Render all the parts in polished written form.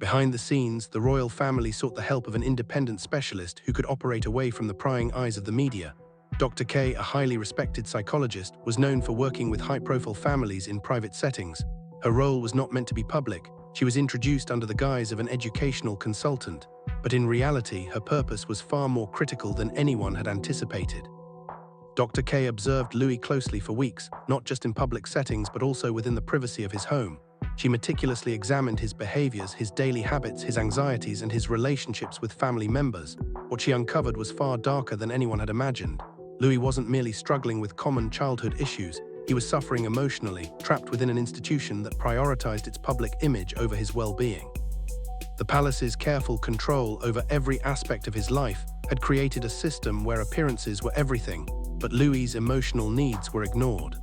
Behind the scenes, the royal family sought the help of an independent specialist who could operate away from the prying eyes of the media. Dr. K, a highly respected psychologist, was known for working with high-profile families in private settings. Her role was not meant to be public. She was introduced under the guise of an educational consultant, but in reality, her purpose was far more critical than anyone had anticipated. Dr. K observed Louis closely for weeks, not just in public settings but also within the privacy of his home. She meticulously examined his behaviors, his daily habits, his anxieties, and his relationships with family members. What she uncovered was far darker than anyone had imagined. Louis wasn't merely struggling with common childhood issues. He was suffering emotionally, trapped within an institution that prioritized its public image over his well-being. The palace's careful control over every aspect of his life had created a system where appearances were everything, but Louis's emotional needs were ignored.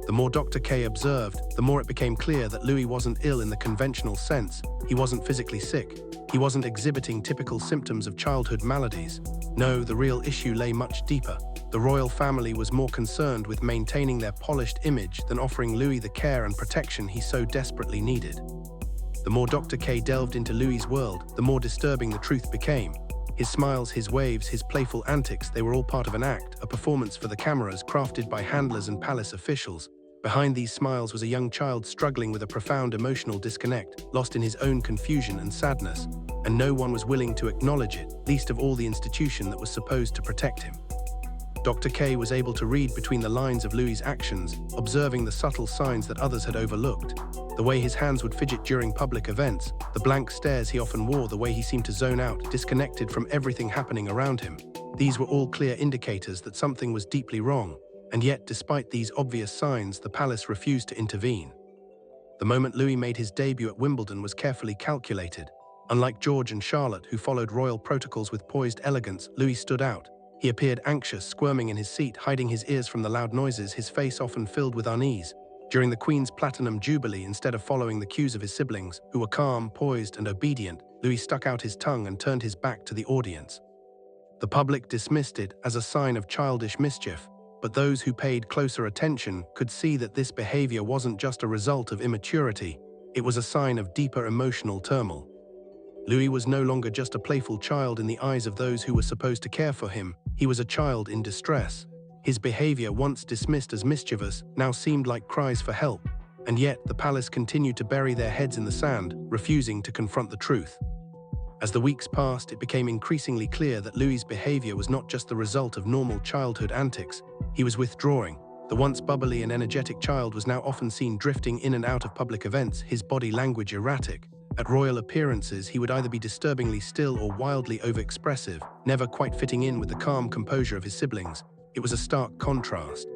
The more Dr. K observed, the more it became clear that Louis wasn't ill in the conventional sense. He wasn't physically sick. He wasn't exhibiting typical symptoms of childhood maladies. No, the real issue lay much deeper. The royal family was more concerned with maintaining their polished image than offering Louis the care and protection he so desperately needed. The more Dr. K delved into Louis's world, the more disturbing the truth became. His smiles, his waves, his playful antics, they were all part of an act, a performance for the cameras crafted by handlers and palace officials. Behind these smiles was a young child struggling with a profound emotional disconnect, lost in his own confusion and sadness, and no one was willing to acknowledge it, least of all the institution that was supposed to protect him. Dr. K was able to read between the lines of Louis's actions, observing the subtle signs that others had overlooked. The way his hands would fidget during public events, the blank stares he often wore, the way he seemed to zone out, disconnected from everything happening around him. These were all clear indicators that something was deeply wrong. And yet, despite these obvious signs, the palace refused to intervene. The moment Louis made his debut at Wimbledon was carefully calculated. Unlike George and Charlotte, who followed royal protocols with poised elegance, Louis stood out. He appeared anxious, squirming in his seat, hiding his ears from the loud noises, his face often filled with unease. During the Queen's Platinum Jubilee, instead of following the cues of his siblings, who were calm, poised, and obedient, Louis stuck out his tongue and turned his back to the audience. The public dismissed it as a sign of childish mischief, but those who paid closer attention could see that this behavior wasn't just a result of immaturity, it was a sign of deeper emotional turmoil. Louis was no longer just a playful child in the eyes of those who were supposed to care for him. He was a child in distress. His behavior, once dismissed as mischievous, now seemed like cries for help, and yet the palace continued to bury their heads in the sand, refusing to confront the truth. As the weeks passed, it became increasingly clear that Louis's behavior was not just the result of normal childhood antics. He was withdrawing. The once bubbly and energetic child was now often seen drifting in and out of public events, his body language erratic. At royal appearances, he would either be disturbingly still or wildly overexpressive, never quite fitting in with the calm composure of his siblings. It was a stark contrast.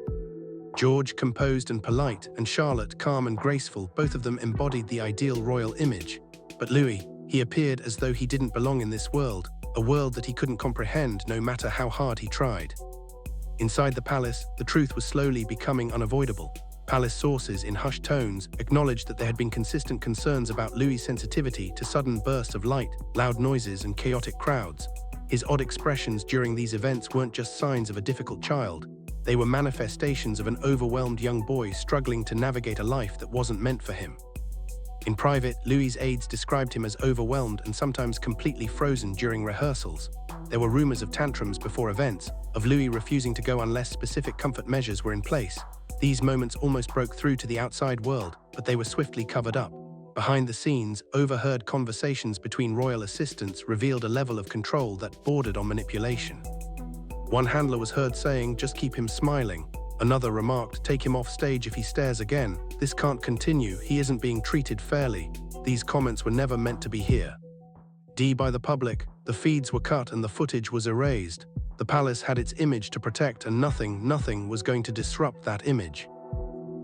George, composed and polite, and Charlotte, calm and graceful, both of them embodied the ideal royal image. But Louis, he appeared as though he didn't belong in this world, a world that he couldn't comprehend no matter how hard he tried. Inside the palace, the truth was slowly becoming unavoidable. Palace sources, in hushed tones, acknowledged that there had been consistent concerns about Louis's sensitivity to sudden bursts of light, loud noises, and chaotic crowds. His odd expressions during these events weren't just signs of a difficult child. They were manifestations of an overwhelmed young boy struggling to navigate a life that wasn't meant for him. In private, Louis's aides described him as overwhelmed and sometimes completely frozen during rehearsals. There were rumors of tantrums before events, of Louis refusing to go unless specific comfort measures were in place. These moments almost broke through to the outside world, but they were swiftly covered up. Behind the scenes, overheard conversations between royal assistants revealed a level of control that bordered on manipulation. One handler was heard saying, "Just keep him smiling." Another remarked, "Take him off stage if he stares again. This can't continue, he isn't being treated fairly." These comments were never meant to be here. By the public, the feeds were cut and the footage was erased. The palace had its image to protect and nothing was going to disrupt that image.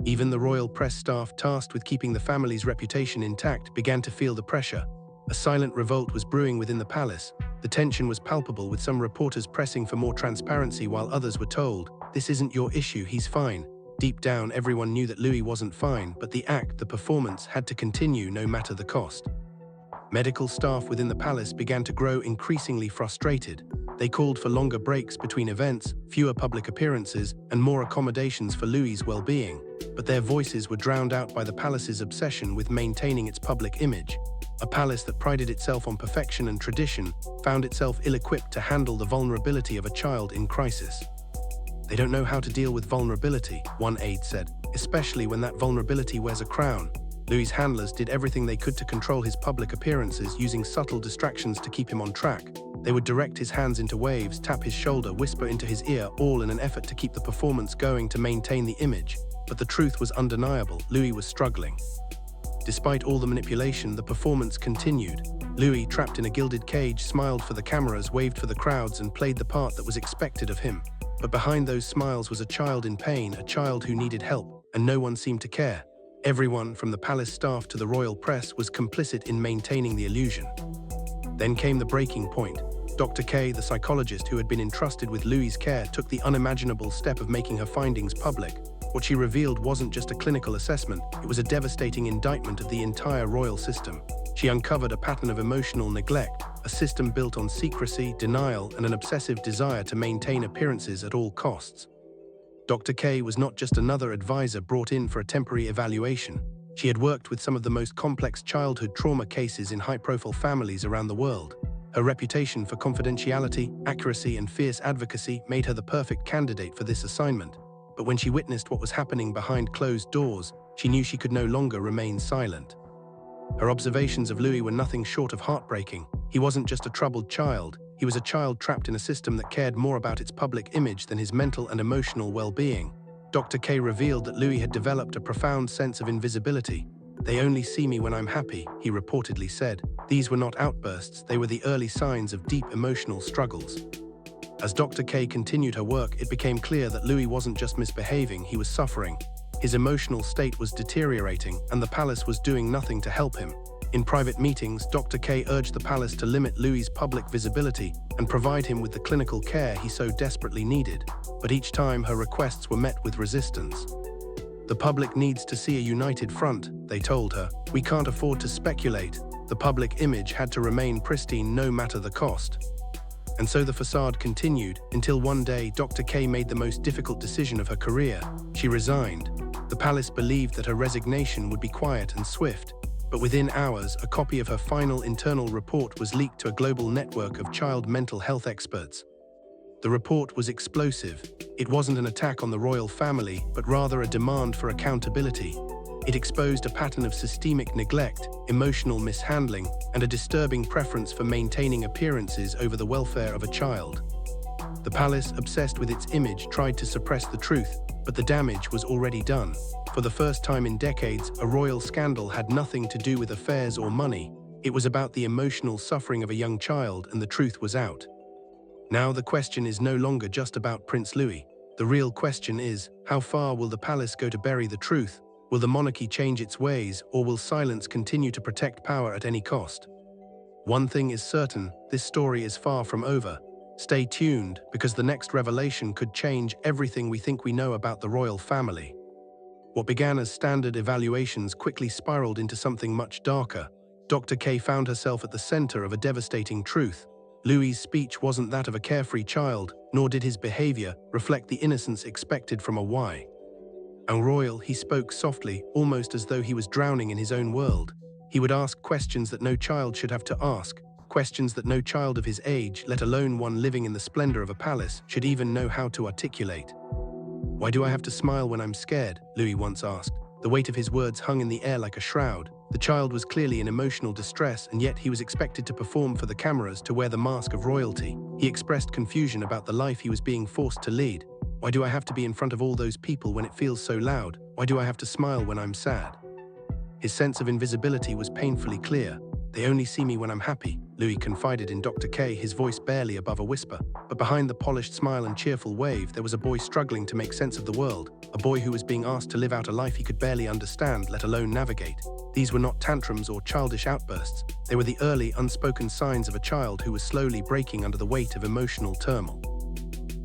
Even the royal press staff tasked with keeping the family's reputation intact began to feel the pressure. A silent revolt was brewing within the palace. The tension was palpable, with some reporters pressing for more transparency while others were told, "This isn't your issue, he's fine." Deep down, everyone knew that Louis wasn't fine, but the act, the performance, had to continue no matter the cost. Medical staff within the palace began to grow increasingly frustrated. They called for longer breaks between events, fewer public appearances, and more accommodations for Louis's well-being. But their voices were drowned out by the palace's obsession with maintaining its public image. A palace that prided itself on perfection and tradition found itself ill-equipped to handle the vulnerability of a child in crisis. "They don't know how to deal with vulnerability," one aide said, "especially when that vulnerability wears a crown." Louis's handlers did everything they could to control his public appearances, using subtle distractions to keep him on track. They would direct his hands into waves, tap his shoulder, whisper into his ear, all in an effort to keep the performance going to maintain the image. But the truth was undeniable. Louis was struggling. Despite all the manipulation, the performance continued. Louis, trapped in a gilded cage, smiled for the cameras, waved for the crowds, and played the part that was expected of him. But behind those smiles was a child in pain, a child who needed help, and no one seemed to care. Everyone, from the palace staff to the royal press, was complicit in maintaining the illusion. Then came the breaking point. Dr. K, the psychologist who had been entrusted with Louis's care, took the unimaginable step of making her findings public. What she revealed wasn't just a clinical assessment, it was a devastating indictment of the entire royal system. She uncovered a pattern of emotional neglect, a system built on secrecy, denial, and an obsessive desire to maintain appearances at all costs. Dr. K was not just another advisor brought in for a temporary evaluation. She had worked with some of the most complex childhood trauma cases in high-profile families around the world. Her reputation for confidentiality, accuracy, and fierce advocacy made her the perfect candidate for this assignment. But when she witnessed what was happening behind closed doors, she knew she could no longer remain silent. Her observations of Louis were nothing short of heartbreaking. He wasn't just a troubled child, he was a child trapped in a system that cared more about its public image than his mental and emotional well-being. Dr. K revealed that Louis had developed a profound sense of invisibility. "They only see me when I'm happy," he reportedly said. These were not outbursts, they were the early signs of deep emotional struggles. As Dr. K continued her work, it became clear that Louis wasn't just misbehaving, he was suffering. His emotional state was deteriorating, and the palace was doing nothing to help him. In private meetings, Dr. K urged the palace to limit Louis's public visibility and provide him with the clinical care he so desperately needed. But each time, her requests were met with resistance. "The public needs to see a united front," they told her. "We can't afford to speculate." The public image had to remain pristine no matter the cost. And so the facade continued, until one day Dr. K made the most difficult decision of her career. She resigned. The palace believed that her resignation would be quiet and swift. But within hours, a copy of her final internal report was leaked to a global network of child mental health experts. The report was explosive. It wasn't an attack on the royal family, but rather a demand for accountability. It exposed a pattern of systemic neglect, emotional mishandling, and a disturbing preference for maintaining appearances over the welfare of a child. The palace, obsessed with its image, tried to suppress the truth, but the damage was already done. For the first time in decades, a royal scandal had nothing to do with affairs or money. It was about the emotional suffering of a young child, and the truth was out. Now the question is no longer just about Prince Louis. The real question is, how far will the palace go to bury the truth? Will the monarchy change its ways, or will silence continue to protect power at any cost? One thing is certain, this story is far from over. Stay tuned, because the next revelation could change everything we think we know about the royal family. What began as standard evaluations quickly spiraled into something much darker. Dr. K found herself at the center of a devastating truth. Louis's speech wasn't that of a carefree child, nor did his behavior reflect the innocence expected from a why. Royal, he spoke softly, almost as though he was drowning in his own world. He would ask questions that no child should have to ask, questions that no child of his age, let alone one living in the splendor of a palace, should even know how to articulate. "Why do I have to smile when I'm scared?" Louis once asked. The weight of his words hung in the air like a shroud. The child was clearly in emotional distress, and yet he was expected to perform for the cameras, to wear the mask of royalty. He expressed confusion about the life he was being forced to lead. "Why do I have to be in front of all those people when it feels so loud? Why do I have to smile when I'm sad?" His sense of invisibility was painfully clear. "They only see me when I'm happy," Louis confided in Dr. K, his voice barely above a whisper. But behind the polished smile and cheerful wave, there was a boy struggling to make sense of the world, a boy who was being asked to live out a life he could barely understand, let alone navigate. These were not tantrums or childish outbursts. They were the early, unspoken signs of a child who was slowly breaking under the weight of emotional turmoil.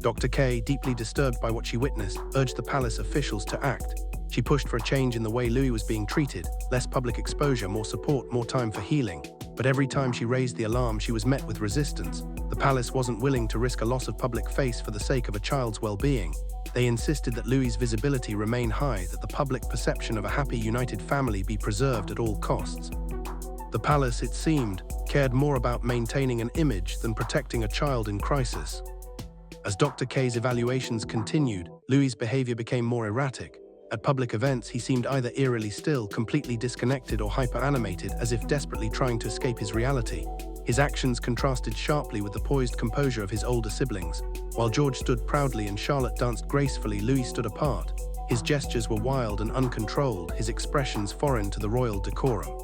Dr. K, deeply disturbed by what she witnessed, urged the palace officials to act. She pushed for a change in the way Louis was being treated, less public exposure, more support, more time for healing. But every time she raised the alarm, she was met with resistance. The palace wasn't willing to risk a loss of public face for the sake of a child's well-being. They insisted that Louis's visibility remain high, that the public perception of a happy, united family be preserved at all costs. The palace, it seemed, cared more about maintaining an image than protecting a child in crisis. As Dr. K's evaluations continued, Louis's behavior became more erratic. At public events, he seemed either eerily still, completely disconnected, or hyper-animated, as if desperately trying to escape his reality. His actions contrasted sharply with the poised composure of his older siblings. While George stood proudly and Charlotte danced gracefully, Louis stood apart. His gestures were wild and uncontrolled, his expressions foreign to the royal decorum.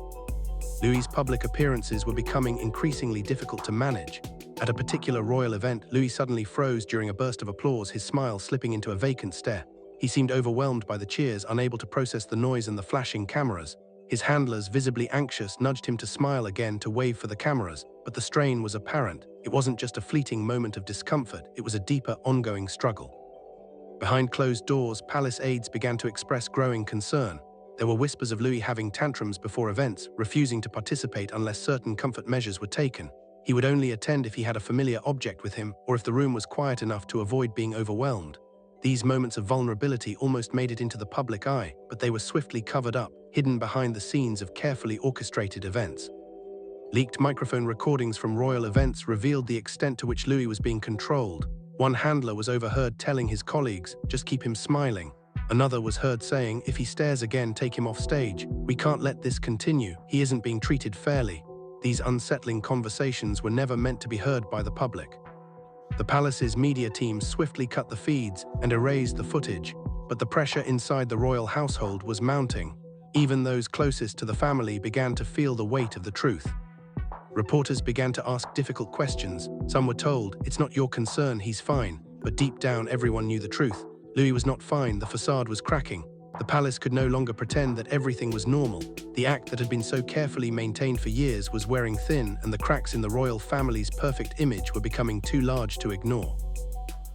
Louis's public appearances were becoming increasingly difficult to manage. At a particular royal event, Louis suddenly froze during a burst of applause, his smile slipping into a vacant stare. He seemed overwhelmed by the cheers, unable to process the noise and the flashing cameras. His handlers, visibly anxious, nudged him to smile again, to wave for the cameras, but the strain was apparent. It wasn't just a fleeting moment of discomfort, it was a deeper, ongoing struggle. Behind closed doors, palace aides began to express growing concern. There were whispers of Louis having tantrums before events, refusing to participate unless certain comfort measures were taken. He would only attend if he had a familiar object with him, or if the room was quiet enough to avoid being overwhelmed. These moments of vulnerability almost made it into the public eye, but they were swiftly covered up, hidden behind the scenes of carefully orchestrated events. Leaked microphone recordings from royal events revealed the extent to which Louis was being controlled. One handler was overheard telling his colleagues, "Just keep him smiling." Another was heard saying, "If he stares again, take him off stage. We can't let this continue. He isn't being treated fairly." These unsettling conversations were never meant to be heard by the public. The palace's media team swiftly cut the feeds and erased the footage, but the pressure inside the royal household was mounting. Even those closest to the family began to feel the weight of the truth. Reporters began to ask difficult questions. Some were told, "It's not your concern, he's fine," but deep down everyone knew the truth. Louis was not fine, the facade was cracking. The palace could no longer pretend that everything was normal. The act that had been so carefully maintained for years was wearing thin, and the cracks in the royal family's perfect image were becoming too large to ignore.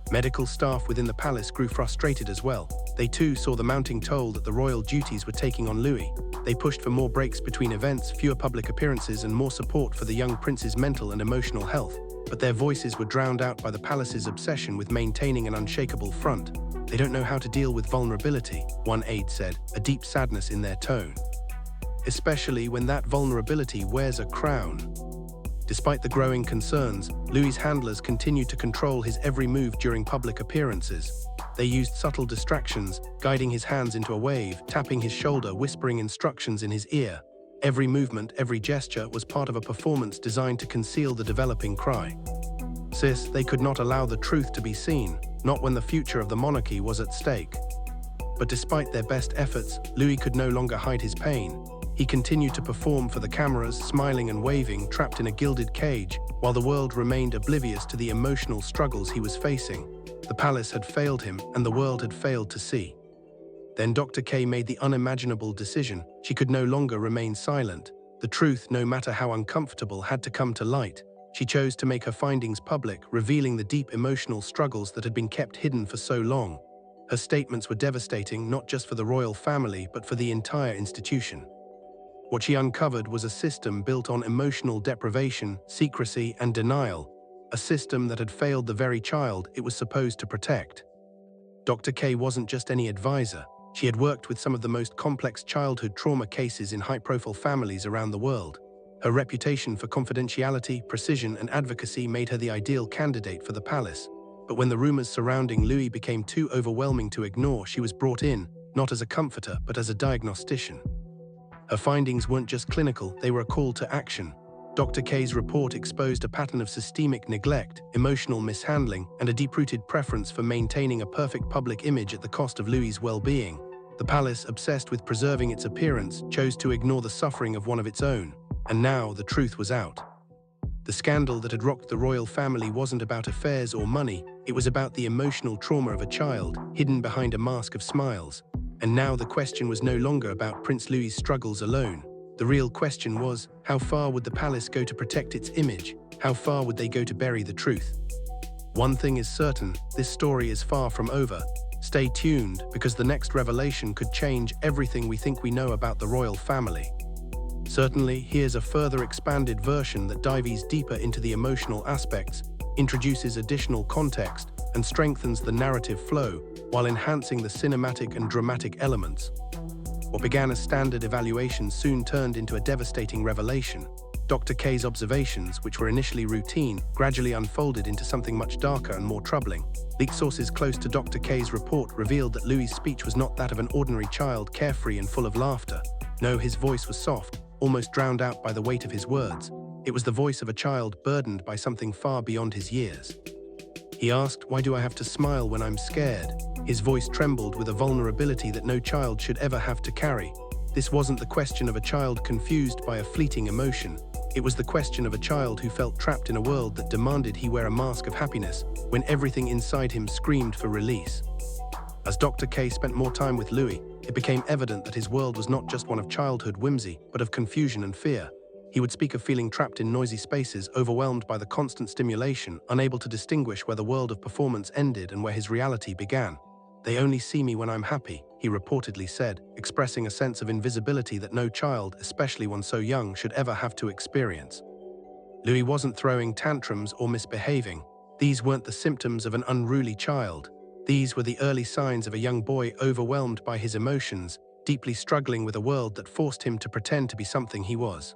Medical staff within the palace grew frustrated as well. They too saw the mounting toll that the royal duties were taking on Louis. They pushed for more breaks between events, fewer public appearances, and more support for the young prince's mental and emotional health. But their voices were drowned out by the palace's obsession with maintaining an unshakable front. "They don't know how to deal with vulnerability," one aide said, a deep sadness in their tone. "Especially when that vulnerability wears a crown." Despite the growing concerns, Louis's handlers continued to control his every move during public appearances. They used subtle distractions, guiding his hands into a wave, tapping his shoulder, whispering instructions in his ear. Every movement, every gesture was part of a performance designed to conceal the developing cry. They could not allow the truth to be seen, not when the future of the monarchy was at stake. But despite their best efforts, Louis could no longer hide his pain. He continued to perform for the cameras, smiling and waving, trapped in a gilded cage, while the world remained oblivious to the emotional struggles he was facing. The palace had failed him, and the world had failed to see. Then Dr. K made the unimaginable decision. She could no longer remain silent. The truth, no matter how uncomfortable, had to come to light. She chose to make her findings public, revealing the deep emotional struggles that had been kept hidden for so long. Her statements were devastating, not just for the royal family, but for the entire institution. What she uncovered was a system built on emotional deprivation, secrecy, and denial, a system that had failed the very child it was supposed to protect. Dr. K wasn't just any advisor. She had worked with some of the most complex childhood trauma cases in high-profile families around the world. Her reputation for confidentiality, precision, and advocacy made her the ideal candidate for the palace. But when the rumors surrounding Louis became too overwhelming to ignore, she was brought in, not as a comforter, but as a diagnostician. Her findings weren't just clinical, they were a call to action. Dr. K's report exposed a pattern of systemic neglect, emotional mishandling, and a deep-rooted preference for maintaining a perfect public image at the cost of Louis's well-being. The palace, obsessed with preserving its appearance, chose to ignore the suffering of one of its own. And now the truth was out. The scandal that had rocked the royal family wasn't about affairs or money, it was about the emotional trauma of a child, hidden behind a mask of smiles. And now the question was no longer about Prince Louis's struggles alone. The real question was, how far would the palace go to protect its image? How far would they go to bury the truth? One thing is certain, this story is far from over. Stay tuned, because the next revelation could change everything we think we know about the royal family. Certainly, here's a further expanded version that dives deeper into the emotional aspects, introduces additional context, and strengthens the narrative flow, while enhancing the cinematic and dramatic elements. What began as standard evaluations soon turned into a devastating revelation. Dr. K's observations, which were initially routine, gradually unfolded into something much darker and more troubling. Leaked sources close to Dr. K's report revealed that Louis's speech was not that of an ordinary child, carefree and full of laughter. No, his voice was soft, almost drowned out by the weight of his words. It was the voice of a child burdened by something far beyond his years. He asked, "Why do I have to smile when I'm scared?" His voice trembled with a vulnerability that no child should ever have to carry. This wasn't the question of a child confused by a fleeting emotion. It was the question of a child who felt trapped in a world that demanded he wear a mask of happiness when everything inside him screamed for release. As Dr. K spent more time with Louis, it became evident that his world was not just one of childhood whimsy, but of confusion and fear. He would speak of feeling trapped in noisy spaces, overwhelmed by the constant stimulation, unable to distinguish where the world of performance ended and where his reality began. "They only see me when I'm happy," he reportedly said, expressing a sense of invisibility that no child, especially one so young, should ever have to experience. Louis wasn't throwing tantrums or misbehaving. These weren't the symptoms of an unruly child. These were the early signs of a young boy overwhelmed by his emotions, deeply struggling with a world that forced him to pretend to be something he was.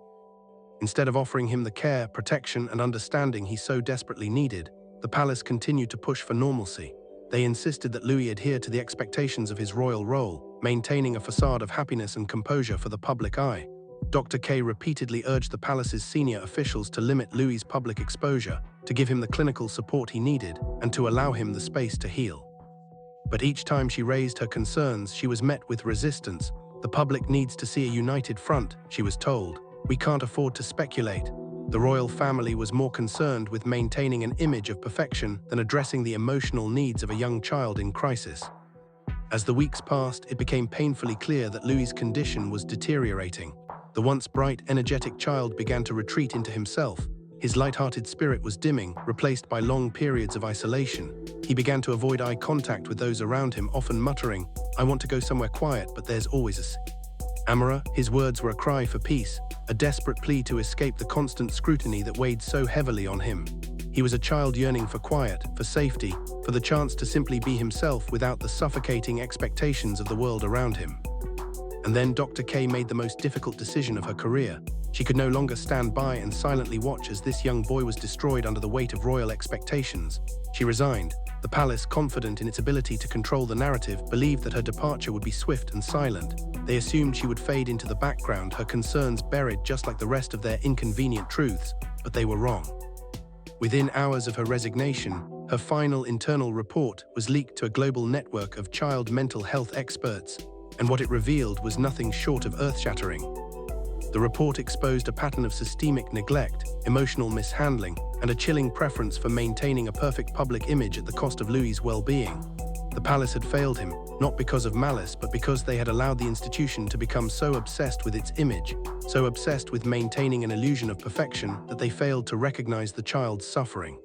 Instead of offering him the care, protection, and understanding he so desperately needed, the palace continued to push for normalcy. They insisted that Louis adhere to the expectations of his royal role, maintaining a facade of happiness and composure for the public eye. Dr. K repeatedly urged the palace's senior officials to limit Louis's public exposure, to give him the clinical support he needed, and to allow him the space to heal. But each time she raised her concerns, she was met with resistance. "The public needs to see a united front," she was told. "We can't afford to speculate." The royal family was more concerned with maintaining an image of perfection than addressing the emotional needs of a young child in crisis. As the weeks passed, it became painfully clear that Louis's condition was deteriorating. The once bright, energetic child began to retreat into himself. His light-hearted spirit was dimming, replaced by long periods of isolation. He began to avoid eye contact with those around him, often muttering, "I want to go somewhere quiet, but there's always Amara." His words were a cry for peace, a desperate plea to escape the constant scrutiny that weighed so heavily on him. He was a child yearning for quiet, for safety, for the chance to simply be himself without the suffocating expectations of the world around him. And then Dr. K made the most difficult decision of her career. She could no longer stand by and silently watch as this young boy was destroyed under the weight of royal expectations. She resigned. The palace, confident in its ability to control the narrative, believed that her departure would be swift and silent. They assumed she would fade into the background, her concerns buried just like the rest of their inconvenient truths, but they were wrong. Within hours of her resignation, her final internal report was leaked to a global network of child mental health experts, and what it revealed was nothing short of earth-shattering. The report exposed a pattern of systemic neglect, emotional mishandling, and a chilling preference for maintaining a perfect public image at the cost of Louis's well-being. The palace had failed him, not because of malice, but because they had allowed the institution to become so obsessed with its image, so obsessed with maintaining an illusion of perfection that they failed to recognize the child's suffering.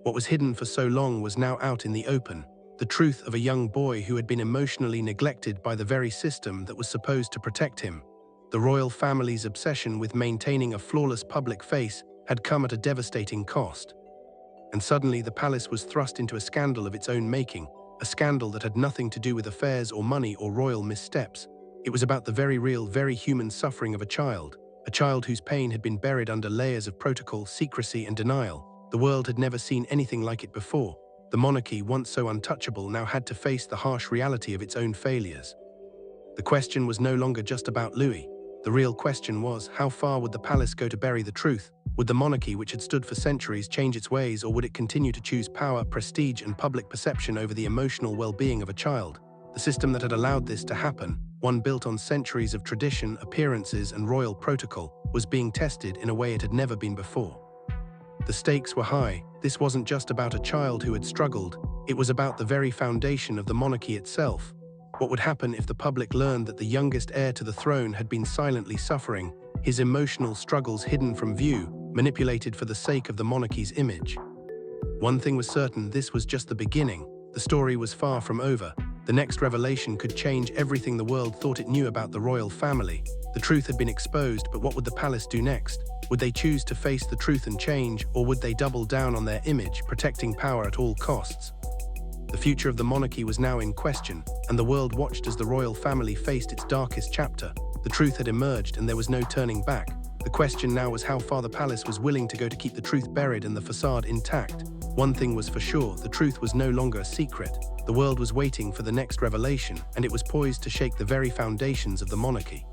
What was hidden for so long was now out in the open, the truth of a young boy who had been emotionally neglected by the very system that was supposed to protect him. The royal family's obsession with maintaining a flawless public face had come at a devastating cost. And suddenly the palace was thrust into a scandal of its own making, a scandal that had nothing to do with affairs or money or royal missteps. It was about the very real, very human suffering of a child whose pain had been buried under layers of protocol, secrecy, and denial. The world had never seen anything like it before. The monarchy, once so untouchable, now had to face the harsh reality of its own failures. The question was no longer just about Louis. The real question was, how far would the palace go to bury the truth? Would the monarchy, which had stood for centuries, change its ways, or would it continue to choose power, prestige, and public perception over the emotional well-being of a child? The system that had allowed this to happen, one built on centuries of tradition, appearances, and royal protocol, was being tested in a way it had never been before. The stakes were high. This wasn't just about a child who had struggled. It was about the very foundation of the monarchy itself. What would happen if the public learned that the youngest heir to the throne had been silently suffering, his emotional struggles hidden from view, manipulated for the sake of the monarchy's image? One thing was certain: this was just the beginning. The story was far from over. The next revelation could change everything the world thought it knew about the royal family. The truth had been exposed, but what would the palace do next? Would they choose to face the truth and change, or would they double down on their image, protecting power at all costs? The future of the monarchy was now in question, and the world watched as the royal family faced its darkest chapter. The truth had emerged, and there was no turning back. The question now was how far the palace was willing to go to keep the truth buried and the facade intact. One thing was for sure, the truth was no longer a secret. The world was waiting for the next revelation, and it was poised to shake the very foundations of the monarchy.